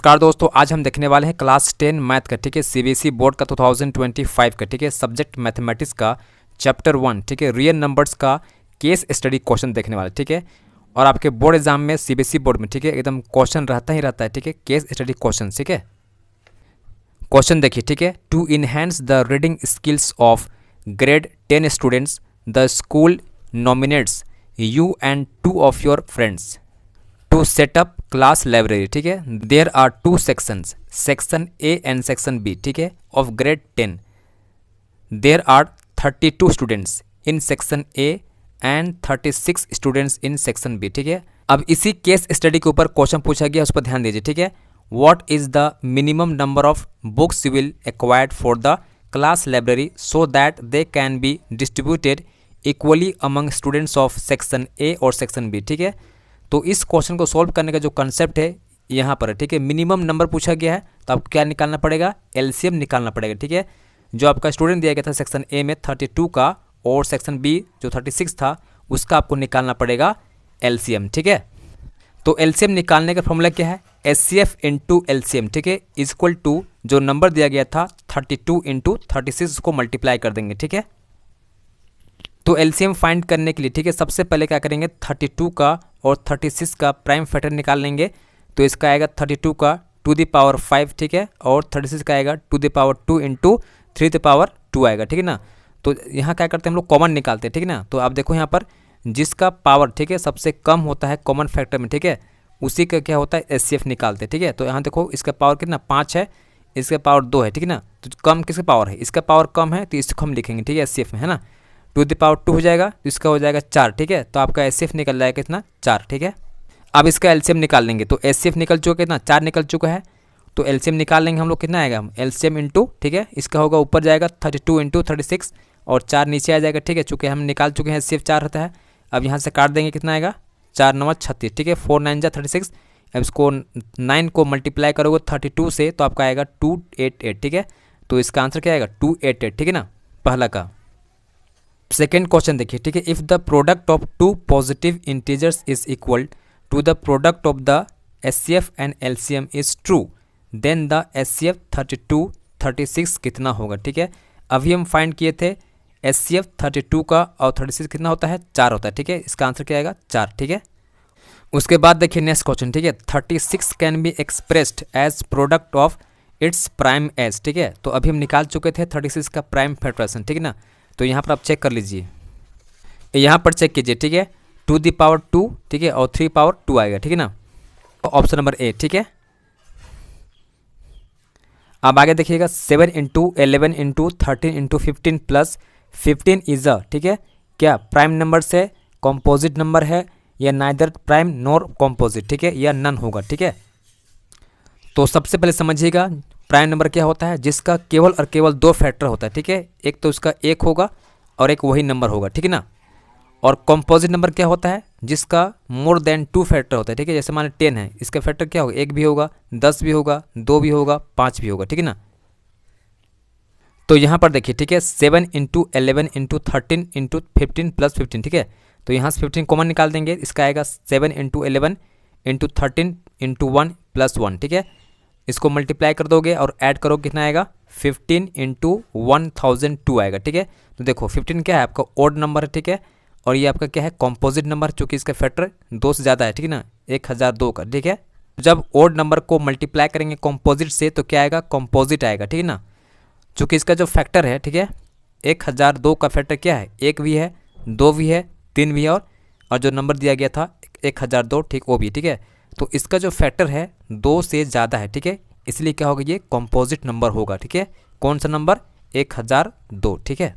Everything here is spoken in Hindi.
नमस्कार दोस्तों, आज हम देखने वाले हैं क्लास 10 मैथ का, ठीक है, सीबीएसई बोर्ड का 2025 का, ठीक है, सब्जेक्ट मैथमेटिक्स का चैप्टर 1, ठीक है, रियल नंबर्स का केस स्टडी क्वेश्चन देखने वाले, ठीक है। और आपके बोर्ड एग्जाम में सीबीएसई बोर्ड में, ठीक है, एकदम क्वेश्चन रहता ही रहता है, ठीक है, केस स्टडी क्वेश्चन, ठीक है। क्वेश्चन देखिए, ठीक है, to enhance the reading skills of grade 10 students the school nominates you and 2 of your friends to set up class library, ठीक है। There are 2 sections, section A and section B, ठीक है, of grade 10। There are 32 students in section A and 36 students in section B, ठीक है। अब इसी केस स्टडी के ऊपर क्वेश्चन पूछा गया, उस पर ध्यान दीजिए, ठीक है। What is the minimum number of books you will acquired for the class library so that they can be distributed equally among students of section A और सेक्शन बी, ठीक है। तो इस क्वेश्चन को सॉल्व करने का जो कंसेप्ट है यहाँ पर है, ठीक है। मिनिमम नंबर पूछा गया है तो आपको क्या निकालना पड़ेगा, एलसीएम निकालना पड़ेगा, ठीक है। जो आपका स्टूडेंट दिया गया था सेक्शन ए में 32 का और सेक्शन बी जो 36 था उसका आपको निकालना पड़ेगा एलसीएम, ठीक है। तो एलसीएम निकालने का फॉर्मूला क्या है, एचसीएफ इंटू एलसीएम, ठीक है, इक्वल टू जो नंबर दिया गया था 32 इंटू 36 को मल्टीप्लाई कर देंगे, ठीक है। तो एलसीएम फाइंड करने के लिए, ठीक है, सबसे पहले क्या करेंगे, 32 का और 36 का प्राइम फैक्टर निकाल लेंगे। तो इसका आएगा 32 का टू द पावर 5, ठीक है, और 36 का आएगा to the power 2 into 3 the power 2 आएगा, ठीक है ना। तो यहाँ क्या करते हैं हम लोग, कॉमन निकालते हैं, ठीक है ना। तो आप देखो यहाँ पर जिसका पावर, ठीक है, सबसे कम होता है कॉमन फैक्टर में, ठीक है, उसी का क्या होता है एचसीएफ निकालते हैं, ठीक है। तो यहाँ देखो इसका पावर कितना 5 है, इसका पावर 2 है, ठीक है ना। तो कम किसका पावर है, इसका पावर कम है तो इसको हम लिखेंगे, ठीक है, एचसीएफ में, है ना। टू द पावर 2 हो जाएगा तो इसका हो जाएगा 4, ठीक है। तो आपका एचसीएफ निकल जाएगा कितना 4, ठीक है। अब इसका एलसीएम निकाल लेंगे तो एचसीएफ निकल चुका कितना 4 निकल चुका है। तो एलसीएम निकाल लेंगे हम लोग, कितना आएगा, एलसीएम इंटू, ठीक है, इसका होगा ऊपर जाएगा 32 इंटू 36 और 4 नीचे आ जाएगा, ठीक है। चूँकि हम निकाल चुके हैं एचसीएफ 4 रहता है। अब यहाँ से काट देंगे, कितना आएगा 4 9 36, ठीक है, 4 9 36। अब इसको 9 को मल्टीप्लाई करोगे 32 से तो आपका आएगा 288, ठीक है। तो इसका आंसर क्या आएगा 288, ठीक है ना, पहला का। सेकेंड क्वेश्चन देखिए, ठीक है, if the product of 2 positive integers is equal to the product of the HCF and LCM is true then the HCF 32 36 कितना होगा, ठीक है। अभी हम फाइंड किए थे एचसीएफ 32 का और 36 कितना होता है 4 होता है, ठीक है। इसका आंसर क्या आएगा 4, ठीक है। उसके बाद देखिए नेक्स्ट क्वेश्चन, ठीक है, 36 can be expressed as product of its prime as, ठीक है। तो अभी हम निकाल चुके थे 36 का प्राइम फैक्टराइजेशन, ठीक है ना। तो यहाँ पर आप चेक कर लीजिए, यहाँ पर चेक कीजिए, ठीक है, 2 द पावर 2, ठीक है, और 3 पावर 2 आएगा, ठीक है ना। ऑप्शन नंबर ए, ठीक है। अब आगे देखिएगा 7 into 11 into 13 into 15 plus 15 is a, ठीक है, क्या प्राइम नंबर से कॉम्पोजिट नंबर है या नाइदर प्राइम नॉर कॉम्पोजिट, ठीक है, या नन होगा, ठीक है। तो सबसे पहले समझिएगा प्राइम नंबर क्या होता है, जिसका केवल और केवल 2 फैक्टर होता है, ठीक है। एक तो उसका 1 होगा और एक वही नंबर होगा, ठीक है ना। और कॉम्पोजिट नंबर क्या होता है, जिसका मोर देन 2 फैक्टर होता है, ठीक है। जैसे मान 10 है, इसका फैक्टर क्या होगा, 1 भी होगा, 10 भी होगा, 2 भी होगा, 5 भी होगा, ठीक है ना। तो यहाँ पर देखिए, ठीक है, 7 इंटू 11 इंटू 13 इंटू 15 प्लस 15, ठीक है। तो यहाँ से 15 कॉमन निकाल देंगे, इसका आएगा 7 इंटू 11 इंटू 13 इंटू 1 प्लस 1, ठीक है। इसको मल्टीप्लाई कर दोगे और ऐड करोगे, कितना आएगा 15 इंटू 1002 आएगा, ठीक है। तो देखो 15 क्या है आपका ओड नंबर है, ठीक है, और ये आपका क्या है कॉम्पोजिट नंबर, चूँकि इसका फैक्टर 2 से ज़्यादा है, ठीक है ना, 1002 का, ठीक है। जब ओड नंबर को मल्टीप्लाई करेंगे कॉम्पोजिट से तो क्या आएगा, कॉम्पोजिट आएगा, ठीक है ना। चूँकि इसका जो फैक्टर है, ठीक है, 1002 का फैक्टर क्या है, 1 भी है, 2 भी है, 3 भी है, और जो नंबर दिया गया था 1002, ठीक, वो भी, ठीक है। तो इसका जो फैक्टर है 2 से ज़्यादा है, ठीक है, इसलिए क्या होगा, ये कॉम्पोजिट नंबर होगा, ठीक है। कौन सा नंबर, 1002, ठीक है।